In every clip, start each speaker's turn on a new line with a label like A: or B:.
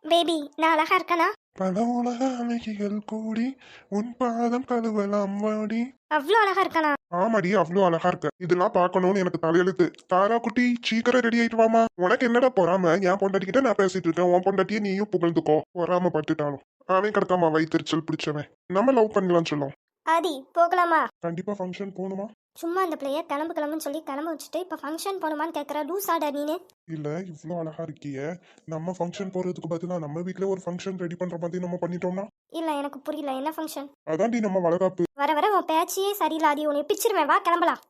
A: Baby நான் அழகா இருக்கனா?
B: பல உலக அழகிகள் கூடி உன் பாதம் கழுவலாம் வாடி.
A: அவ்வளோ அழகா இருக்கனா?
B: ஆமாடி, அவ்வளோ அழகா இருக்க. இதெல்லாம் பார்க்கணும்னு எனக்கு தலையெழுத்து. தாரா குட்டி, சீக்கிரம் ரெடி ஆயிட்டு வாமா. உனக்கு என்னடா பொறாம? என் பொண்டாட்டிக்கிட்ட நான் பேசிட்டு இருக்கேன், உன் பொண்டாட்டியை நீயும் புகழ்ந்துக்கோ. பொறாம பட்டுட்டாலும் அவன் கிடக்காம வயிற்றுச்சல் பிடிச்சவன். நம்ம லவ் பண்ணலாம் சொல்லும்.
A: ஆதி போகலாமா?
B: கண்டிப்பா ஃபங்க்ஷன் போகணுமா?
A: சும்மா அந்த பிள்ளைய கிளம்பு கிளம்புன்னு சொல்லி கிளம்ப வச்சுட்டு இப்போ ஃபங்க்ஷன் போகணுமான்னு கேட்குற லூசாடா நீனு.
B: இல்ல, இவ்வளோ அழகா இருக்கியே, நம்ம ஃபங்க்ஷன் போறதுக்கு பதிலா நம்ம வீட்ல ஒரு ஃபங்க்ஷன் ரெடி பண்ற மாதிரி நம்ம பண்ணிட்டோம்னா?
A: இல்லை எனக்கு புரியல, என்ன ஃபங்க்ஷன்?
B: அதான்டி நம்ம வளகாப்பு.
A: வர வர உன் பேச்சியே சரியில்லை ஆதி, உன்னை பிச்சிருவேன், வா கிளம்பலாம்.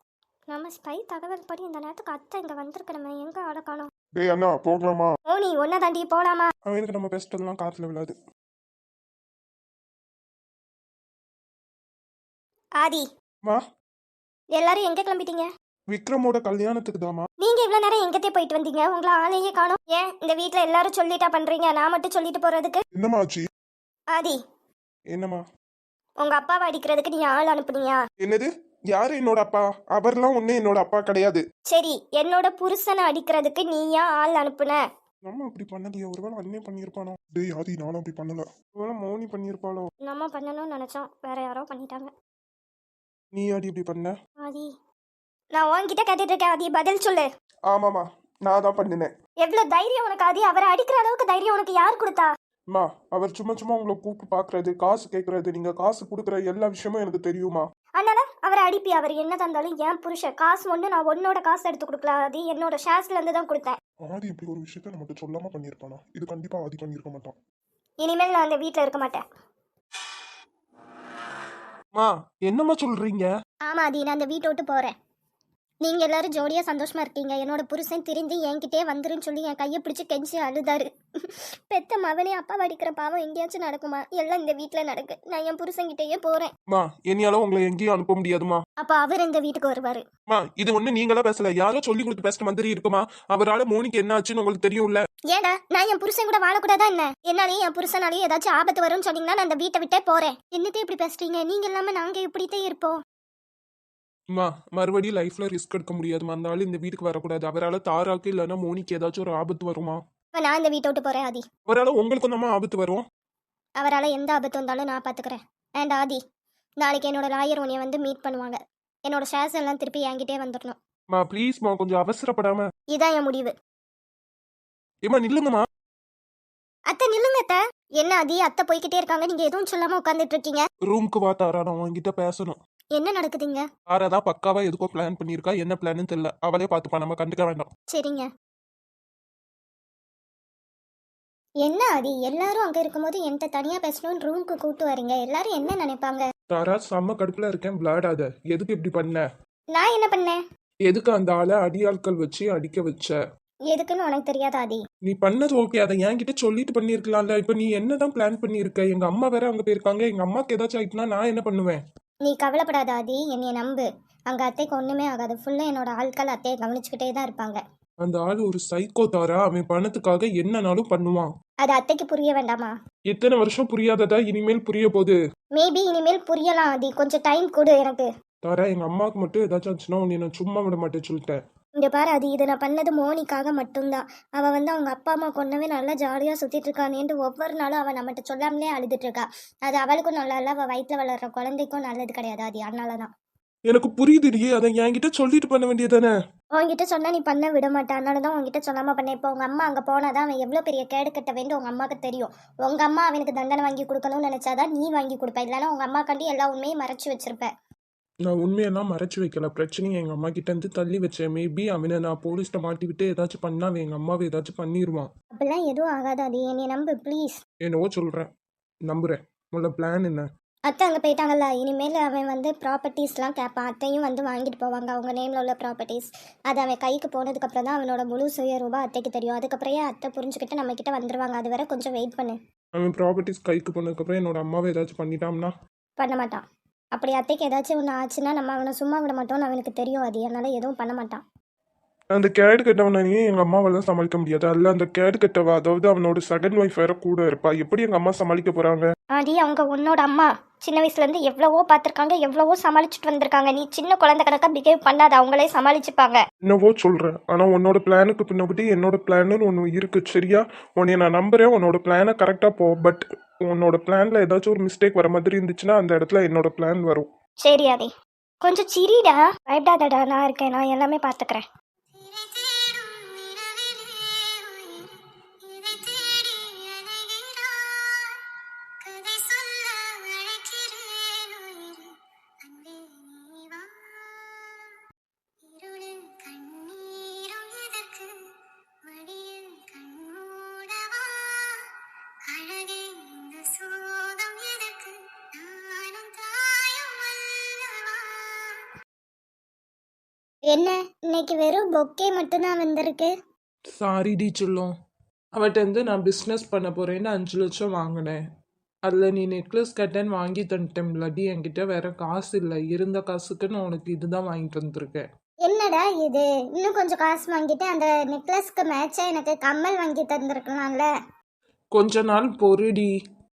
A: நம்ம ஸ்பை தகவல் படி இந்த நேரத்துக்கு அத்தை இங்கே வந்திருக்கணுமே, எங்கே ஆளை காணோம்?
B: டேய் அண்ணா, போகலாமா?
A: ஓ நீ ஒன்றை தாண்டி போகலாமா?
B: அவனுக்கு நம்ம பேசுறதுலாம் காத்துல விழாது.
A: ஆதி
B: மா,
A: எல்லாரும் எங்கே கிளம்பிட்டீங்க?
B: விக்ரமோட கல்யாணத்துக்கு தாமா.
A: நீங்க இவ்வளவு நேரம் எங்கத்தே போயிட்டு வந்தீங்க? உங்களை ஆளையே காணோம். ஏன் இந்த வீட்ல எல்லாரும் சொல்லிட்டா பண்றீங்க, நான் மட்டும் சொல்லிட்டு போறதுக்கு?
B: என்னம்மா ஆச்சு?
A: ஆதி
B: என்னம்மா?
A: உங்க அப்பாவை அடிக்கிறதுக்கு நீ ஆள் அனுப்புனியா?
B: என்னது? யாரு என்னோட அப்பா? அவர்லாம் ஒண்ணு என்னோட அப்பா கிடையாது.
A: சரி, என்னோட புருஷனை அடிக்கிறதுக்கு நீயா ஆள் அனுப்புன?
B: நம்ம அப்படி பண்ணலையே, ஒருவேளை அண்ணே பண்ணியிருப்பானோ? டேய் ஆதி, நானும் அப்படி பண்ணல. ஒருவேளை மௌனி பண்ணியிருப்பாளோ?
A: நம்ம பண்ணணும்னு நினைச்சோம், வேற யாரோ பண்ணிட்டாங்க.
B: நீ ஆடி இப்படி பண்ண?
A: ஆதி நான் உன்கிட்ட கேட்டுட்டு இருக்கேன் ஆதி, பதில் சொல்லு.
B: ஆமாமா, நான் தான் பண்ணினேன்.
A: எவ்வளவு தைரியம் உனக்கு ஆதி? அவரை அடிக்கிற அளவுக்கு தைரியம் உனக்கு யார் கொடுத்தா?
B: அம்மா, அவர் சும்மா சும்மா உங்களை கூப்பிட்டு பாக்குறது, காசு கேட்கறது, நீங்க காசு கொடுக்குற எல்லா விஷயமும் எனக்கு தெரியுமா?
A: அதனால அவரை அடிப்பி? அவர் என்ன தந்தாலும் என் புருஷன் காசு ஒன்று, நான் உன்னோட காசு எடுத்து கொடுக்கல ஆதி, என்னோட ஷேர்ஸ்ல இருந்து தான் கொடுத்தேன்.
B: ஆதி இப்படி ஒரு விஷயத்த நம்மகிட்ட சொல்லாம பண்ணியிருப்பானா? இது கண்டிப்பா ஆதி பண்ணியிருக்க மாட்டான்.
A: இனிமேல் நான் அந்த வீட்டில் இருக்க மாட்டேன்.
B: மா, என்னம்மா சொல்றீங்க?
A: ஆமா ஆதி, நான் அந்த வீட்டை விட்டு போறேன். நீங்க எல்லாரும் ஜோடியா சந்தோஷமா இருக்கீங்க, என்னோட புருஷன் திரும்பி என்கிட்டே வந்துருன்னு சொல்லி என் கையை பிடிச்சி கெஞ்சி அழுதாரு. பெத்த மவனே அப்பா அடிக்கிற பாவம் எங்கேயாச்சும் நடக்குமா? எல்லாம் இந்த வீட்டுல நடக்கு. நான் என் புருஷன்கிட்டயே போறேன்.
B: மா, என்னையால உங்களை எங்கேயும் அனுப்ப முடியாதுமா.
A: அப்ப அவர் இந்த வீட்டுக்கு வருவாரு.
B: மா, இது ஒண்ணு நீங்களா பேசல, யாரோ சொல்லி கொடுத்து பேசுற மாதிரி இருக்குமா? அவரால மோனிக்கு என்ன ஆச்சுன்னு உங்களுக்கு தெரியும்ல.
A: ஏடா, நான் என் புருஷன் கூட வாழக்கூடாதா என்ன? என்னாலேயும் என் புருஷனாலேயும் ஏதாச்சும் ஆபத்து வரும்னு சொன்னீங்கன்னா நான் அந்த வீட்டை விட்டே போறேன். என்னத்தே இப்படி பேசுறீங்க? நீங்க இல்லாம நாங்க இப்படித்தான் இருப்போம்.
B: மா, மறுபடியும் லைஃப்ல ரிஸ்க் எடுக்க முடியாதுமா. அந்த ஆளு இந்த வீட்டுக்கு வரக்கூடாது. அவரால் தாராக்கு இல்லைன்னா மோனிக்கு ஏதாச்சும் ஒரு ஆபத்து வருமா?
A: நான் இந்த வீட்டை விட்டு போறேன் ஆதி.
B: அவரால் உங்களுக்கு நம்ம ஆபத்து வரும்.
A: அவரால் எந்த ஆபத்து வந்தாலும் நான் பாத்துக்கிறேன். அண்ட் ஆதி, நாளைக்கு என்னோட லாயர் உன்னைய வந்து மீட் பண்ணுவாங்க. என்னோட ஷேர்ஸ் எல்லாம் திருப்பி என்கிட்டே வந்துடணும்.
B: மா ப்ளீஸ்மா, கொஞ்சம் அவசரப்படாம.
A: இதான் என் முடிவு.
B: ஏமா நில்லுங்கம்மா.
A: அத்தை நில்லுங்க அத்தை. என்ன ஆதி, அத்தை போய்கிட்டே இருக்காங்க, நீங்க எதுவும் சொல்லாம உட்காந்துட்டு இருக்கீங்க.
B: ரூமுக்கு வா தாரா, நான் உங்ககிட்ட பேசணும்.
A: என்ன நடக்குதுங்க?
B: தாராதான் பக்காவா எதுக்கோ பிளான் பண்ணியிருக்கா. என்ன பிளான்னு தெரியல, அவளே பார்த்துப்பா, நம்ம கண்டுக்க வேண்டாம்.
A: சரிங்க. என்ன ஆதி, எல்லாரும் அங்க இருக்கும்போது என்கிட்ட தனியா பேசணும்னு ரூமுக்கு கூட்டு வரீங்க? எல்லாரும் என்ன நினைப்பாங்க?
B: தாரா, செம்ம கடுப்புல இருக்கேன், விளையாடாத. எதுக்கு இப்படி பண்ண?
A: நான் என்ன பண்ணேன்?
B: எதுக்கு அந்த ஆளை அடியாட்கள் வச்சு அடிக்க வச்ச?
A: எதுக்குன்னு உனக்கு தெரியாத ஆதி?
B: நீ பண்ணது ஓகே, அதை என்கிட்ட சொல்லிட்டு பண்ணியிருக்கலாம்ல. இப்போ நீ என்னதான் பிளான் பண்ணியிருக்க? எங்க அம்மா வேற அங்க போயிருக்காங்க. எங்க அம்மாக்கு ஏதாச்சும் ஆயிட்டுனா நான் என்ன பண்ணுவேன்?
A: நீ கவலைப்படாத ஆதி, என்னைய நம்பு. அங்க அத்தைக்கு ஒண்ணுமே ஆகாது. ஃபுல்லா என்னோட ஆட்கள் அத்தையை கவனிச்சுக்கிட்டே தான் இருப்பாங்க.
B: அந்த ஆள் ஒரு சைக்கோ தாரா. அவன் பணத்துக்காக என்னனாலும் பண்ணுவான்.
A: அது அத்தைக்கு புரிய வேண்டாமா?
B: இத்தனை வருஷம் புரியாததா இனிமேல் புரிய போகுது.
A: மேபி இனிமேல் புரியலாம் ஆதி, கொஞ்சம் டைம் கொடு எனக்கு.
B: தாரா, எங்க அம்மாவுக்கு மட்டும் ஏதாச்சும் ஆச்சுன்னா உன்னை நான் சும்மா விட மாட்டேன்னு சொல்லிட்டேன்.
A: இங்க பாரு ஆதி, இது நான் பண்ணது மோனிக்காக மட்டும்தான். அவ வந்து அவங்க அப்பா அம்மா கொண்டவே நல்லா ஜாலியா சுத்திட்டு இருக்கானேன்ட்டு ஒவ்வொரு நாளும் அவ நம்மகிட்ட சொல்லாமலே அழுதுட்டு இருக்கா. அது அவளுக்கும் நல்லா இல்லை, அவ வயிற்றுல வளர்ற குழந்தைக்கும் நல்லது கிடையாது ஆதி. அதனாலதான்.
B: எனக்கு புரியுதுடியே, அதை என்கிட்ட சொல்லிட்டு பண்ண வேண்டியதானே?
A: உங்ககிட்ட சொன்னா நீ பண்ண விட மாட்டேன், அதனாலதான் உங்ககிட்ட சொல்லாம பண்ணேன். இப்போ உங்க அம்மா அங்க போனாதான் அவன் எவ்வளவு பெரிய கேடு கட்ட வேண்டும் உங்க அம்மாக்கு தெரியும். உங்க அம்மா அவனுக்கு தண்டனை வாங்கி கொடுக்கணும்னு நினைச்சாதான் நீ வாங்கி கொடுப்ப, இல்லைன்னா உங்க அம்மாக்காண்டி எல்லா உண்மையும் மறைச்சு வச்சிருப்ப.
B: நான் உண்மையெல்லாம் மறைச்சு வைக்கல. பிரச்சனையை எங்க அம்மா கிட்ட இருந்து தள்ளி வச்சேன். மேபி அவனை நான் போலீஸ்ட மாட்டி விட்டு ஏதாச்சும் பண்ணா அவன் எங்க அம்மாவை ஏதாச்சும் பண்ணிடுவான்.
A: அப்படிலாம் எதுவும் ஆகாது ஆதி, என்னை நம்பு ப்ளீஸ்.
B: என்னவோ சொல்றேன், நம்புறேன். உங்களோட பிளான் என்ன?
A: அத்தை அங்கே போயிட்டாங்கல்ல, இனிமேல் அவன் வந்து ப்ராப்பர்ட்டிஸ்லாம் கேட்பான். அத்தையும் வந்து வாங்கிட்டு போவாங்க அவங்க நேமில் உள்ள ப்ராப்பர்ட்டிஸ். அது அவன் கைக்கு போனதுக்கப்புறம் தான் அவனோட முழு சுய ரூபா அத்தைக்கு தெரியும். அதுக்கப்புறம் அத்தை புரிஞ்சுக்கிட்டு நம்மக்கிட்ட வந்துடுவாங்க. அது வரை கொஞ்சம் வெயிட் பண்ணு.
B: அவன் ப்ராப்பர்ட்டிஸ் கைக்கு போனதுக்கப்புறம் என்னோட அம்மாவை ஏதாச்சும் பண்ணிட்டான்னா?
A: பண்ண மாட்டான். அப்படி அத்தைக்கு ஏதாச்சும் ஒன்று ஆச்சுன்னா நம்ம அவனை சும்மா விட மாட்டோம்னு அவனுக்கு தெரியும் அது, அதனால எதுவும் பண்ண மாட்டான்.
B: அந்த கேடு கட்டவனையே எங்க அம்மாவெல்லாம் சமாளிக்க முடியாது. அல்ல அந்த கேடு கட்டவா, அதாவது அவனோட செகண்ட் ஒய்ஃப் வேற கூட இருப்பா. எப்படி எங்க அம்மா சமாளிக்க போறாங்க?
A: ஆடி அவங்க உன்னோட அம்மா சின்ன வயசுலேருந்து எவ்வளவோ பார்த்துருக்காங்க, எவ்வளவோ சமாளிச்சுட்டு வந்திருக்காங்க. நீ சின்ன குழந்தை கணக்காக பிஹேவ் பண்ணாத, அவங்களே சமாளிச்சுப்பாங்க.
B: என்னவோ சொல்கிறேன், ஆனால் உன்னோட பிளானுக்கு பின்னாடி என்னோட பிளான்னு ஒன்று இருக்குது சரியா? உன்னைய நான் நம்புகிறேன், உன்னோட பிளானை கரெக்டாக போ. பட் உன்னோட பிளானில் ஏதாச்சும் ஒரு மிஸ்டேக் வர மாதிரி இருந்துச்சுன்னா அந்த இடத்துல என்னோட பிளான் வரும்.
A: சரி ஆதி, கொஞ்சம் சிரிடா, பயப்படாதடா, நான் இருக்கேன், நான் எல்லாமே பார்த்துக்கிறேன். என்ன இன்னைக்கு வெறும் பொக்கே மட்டும்தான் வந்திருக்கு?
C: சாரி டி சொல்லும். அவட்டேருந்து நான் பிஸ்னஸ் பண்ண போகிறேன்னு 5 லட்சம் வாங்கினேன். அதில் நீ நெக்லஸ் கட்டன்னு வாங்கி தந்துட்டேன்லடி, என்கிட்ட வேற காசு இல்லை. இருந்த காசுக்கு நான் உனக்கு இதுதான் வாங்கிட்டு வந்திருக்கேன்.
A: என்னடா இது, இன்னும் கொஞ்சம் காசு வாங்கிட்டு அந்த நெக்லஸ்க்கு மேட்சா எனக்கு கம்மல் வாங்கி தந்திருக்கலாம்ல.
C: கொஞ்ச நாள் பொறுடி,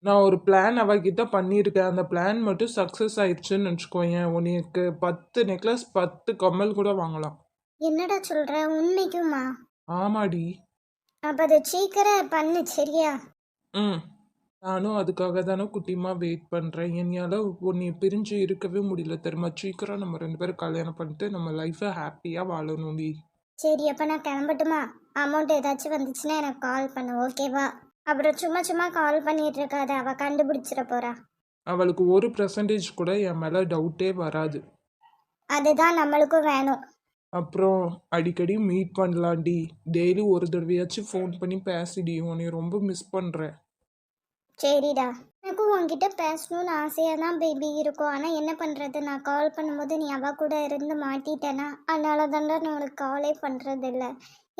C: நான் ஒரு பிளான் அவகிட்ட பண்ணியிருக்கேன். அந்த பிளான் மட்டும் சக்ஸஸ் ஆயிடுச்சுன்னு வச்சுக்கோயேன், உனக்கு 10 நெக்லஸ் 10 கம்மல் கூட வாங்கலாம்.
A: என்னடா சொல்ற, உண்மைக்குமா?
C: ஆமாடி.
A: அப்ப அது சீக்கிரம் பண்ணு சரியா?
C: ம், நானும் அதுக்காக தானே குட்டிமா வெயிட் பண்ணுறேன். என்னால் உன்னை பிரிஞ்சு இருக்கவே முடியல தெரியுமா? சீக்கிரம் நம்ம 2 பேரும் கல்யாணம் பண்ணிட்டு நம்ம லைஃப்பை ஹாப்பியாக வாழணும்டி.
A: சரி, அப்ப நான் கிளம்பட்டுமா? அமௌண்ட் ஏதாச்சும் வந்துச்சுன்னா எனக்கு கால் பண்ணு, ஓகேவா? அப்புறம் சும்மா சும்மா கால் பண்ணிட்டு இருக்காத, அவ கண்டுபிடிச்சிட போறா.
C: அவளுக்கு 1% கூட என் மேலே டவுட்டே வராது.
A: அதுதான் நம்மளுக்கும் வேணும்.
C: அப்புறம் அடிக்கடி மீட் பண்ணலாண்டி. டெய்லி ஒரு தடவையாச்சும் ஃபோன் பண்ணி பேசிடி, உன்னை ரொம்ப மிஸ் பண்ணுறேன்.
A: சரிடா, எனக்கும் உன்கிட்ட பேசணும்னு ஆசையாக தான் பேபி இருக்கும். ஆனால் என்ன பண்ணுறது, நான் கால் பண்ணும்போது நீ அவ கூட இருந்து மாட்டிட்டேனா, அதனால தாண்டா நான் உனக்கு காலே பண்ணுறது இல்லை.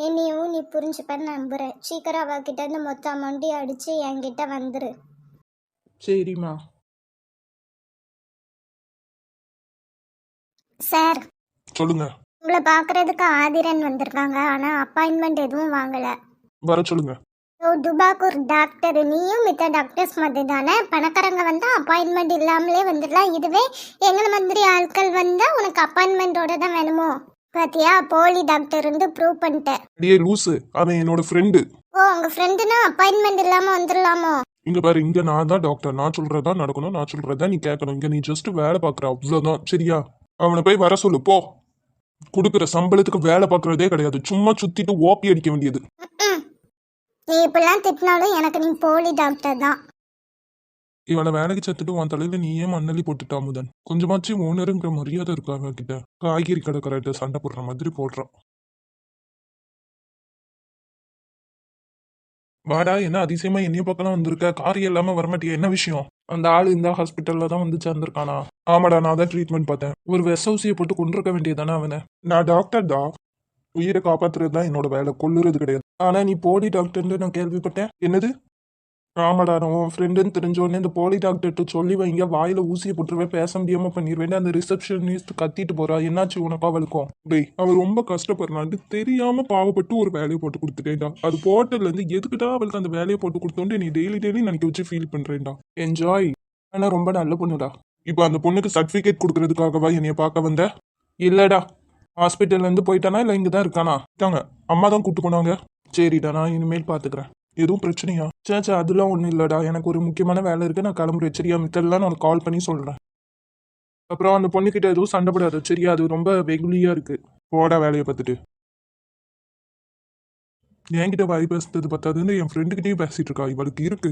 A: என்னையும் நீ புரிஞ்சுப்பேன்னு நம்புகிறேன். சீக்கிரம் அவகிட்ட இருந்து மொத்த அமௌண்ட்டையும் அடித்து என்கிட்ட வந்துரு.
C: சரிம்மா.
A: சார்,
B: சொல்லுங்க.
A: உங்களை பார்க்குறதுக்கு ஆதிரன் வந்திருக்காங்க, ஆனால் அப்பாயின்மெண்ட் எதுவும் வாங்கலை.
B: வர சொல்லுங்க.
A: துபாக்கூர் டாக்டர், நீயும் மித்த டாக்டர்ஸ் மாதிரி தானே? பணக்காரங்க வந்தால் அப்பாயின்மெண்ட் இல்லாமலே வந்துடலாம். இதுவே எங்களை மாதிரி ஆட்கள் வந்தால் உனக்கு அப்பாயின்மெண்ட்டோட தான் வேணுமோ? பாத்தியா, போலி டாக்டர் இருந்து ப்ரூவ் பண்ணிட்டேன்.
B: அடியே லூசு, அவன் என்னோட ஃப்ரெண்டு.
A: ஓ, உங்க ஃப்ரெண்டுனா அப்பாயின்மெண்ட் இல்லாமல் வந்துடலாமோ?
B: இங்க பாரு, இங்க நான் தான் டாக்டர். நான் சொல்றதா நடக்கணும், நான் சொல்றதா நீ கேட்கணும். இங்க நீ ஜஸ்ட் வேலை பார்க்குற, அவ்வளோதான் சரியா? அவனை போய் வர சொல்லு போ. கொடுக்குற சம்பளத்துக்கு வேலை பார்க்கறதே கிடையாது, சும்மா சுத்திட்டு ஓப்பி அடிக்க வேண்டியது.
A: ம்ம். நீ இப்படிலாம் திட்டினாலும் எனக்கு நீ போலி டாக்டர் தான்.
B: இவனை வேலைக்கு சேர்த்துட்டு உன் தலையில நீயே மண்ணலி போட்டுட்டா முதன். கொஞ்சமாச்சும் ஓனருங்கிற மரியாதை இருக்கா அவன் கிட்ட? காய்கறி கடைக்காரர்கிட்ட சண்டை போடுற மாதிரி போடுறான். வாடா, என்ன அதிசயமா என்னைய பக்கம் வந்திருக்க? காரியம் இல்லாம வரமாட்டியா? என்ன விஷயம்? அந்த ஆள் இந்த ஹாஸ்பிட்டல்ல தான் வந்து சேர்ந்திருக்கானா? ஆமாடா, நான் தான் ட்ரீட்மெண்ட் பார்த்தேன். ஒரு வெசௌசியை போட்டு கொண்டிருக்க வேண்டியதானே அவனை. நான் டாக்டர் தான், உயிரை காப்பாத்துறது தான் என்னோட வேலை, கொல்லுறது கிடையாது. ஆனா நீ போலி டாக்டர்னு நான் கேள்விப்பட்டேன். என்னது? ஆமாடா, நான் உன் ஃப்ரெண்டுன்னு தெரிஞ்சோடனே இந்த போலி டாக்டர்கிட்ட சொல்லி வைங்க, வாயில ஊசியை போட்டுருவேன், பேச முடியாம பண்ணிடுவேன். அந்த ரிசப்ஷனிஸ்ட் கத்திட்டு போறா. என்னாச்சு உனக்கு அவளுக்கும்? டேய், அவள் ரொம்ப கஷ்டப்படுறான்ட்டு தெரியாம பாவப்பட்டு ஒரு வேலையை போட்டு கொடுத்துட்டேன்டா. அது போட்டதுல இருந்து எதுக்குடா அவளுக்கு அந்த வேலையை போட்டு கொடுத்தோன்ட்டு நீ டெய்லி டெய்லி நினைக்க வச்சு ஃபீல் பண்றேன்டா. என்ஜாய். ஆனா ரொம்ப நல்ல பொண்ணுடா. இப்போ அந்த பொண்ணுக்கு சர்டிஃபிகேட் கொடுக்கறதுக்காகவா என்னைய பார்க்க வந்த? இல்லடா, ஹாஸ்பிட்டல்ல இருந்து போயிட்டானா இல்லை இங்கே தான் இருக்கானா? அம்மா தான் கூட்டு போனாங்க. சரிடா, நான் இனிமேல் பார்த்துக்கிறேன். எதுவும் பிரச்சனையா? சேச்சா, அதெல்லாம் ஒன்றும் இல்லைடா, எனக்கு ஒரு முக்கியமான வேலை இருக்குது, நான் கிளம்புறேன் சரியா? மித்தெல்லாம் நான் கால் பண்ணி சொல்கிறேன். அப்புறம் அந்த பொண்ணுக்கிட்ட எதுவும் சண்டை போடாது சரியா? அது ரொம்ப வெகுலியாக இருக்கு. போடா வேலையை பார்த்துட்டு. என்கிட்ட வாய் பேசுறது பத்தாதுன்னு என் ஃப்ரெண்டுக்கிட்டையும் பேசிட்டு இருக்கா. இவளுக்கு இருக்கு.